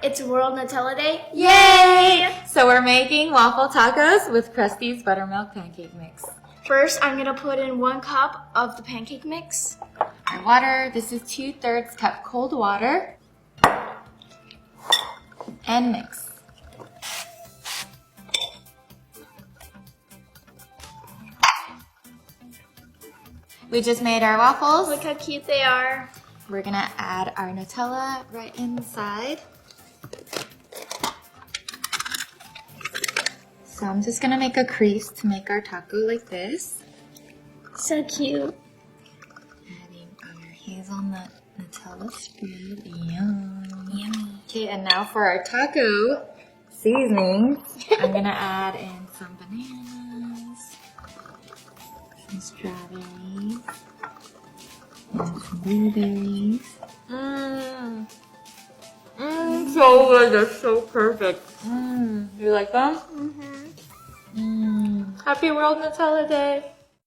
It's World Nutella Day. Yay! So we're making waffle tacos with Krusty's buttermilk pancake mix. First, I'm gonna put in 1 cup of the pancake mix. Our water, this is 2/3 cup cold water. And mix. We just made our waffles. Look how cute they are. We're gonna add our Nutella right inside. So I'm just gonna make a crease to make our taco like this. So cute. Adding our hazelnut Nutella spread. Yum. Yummy. Okay, and now for our taco seasoning, I'm gonna add in some bananas, some strawberries, and some blueberries. So good. They're so perfect. You like them? Mm-hmm. Happy World Nutella Day.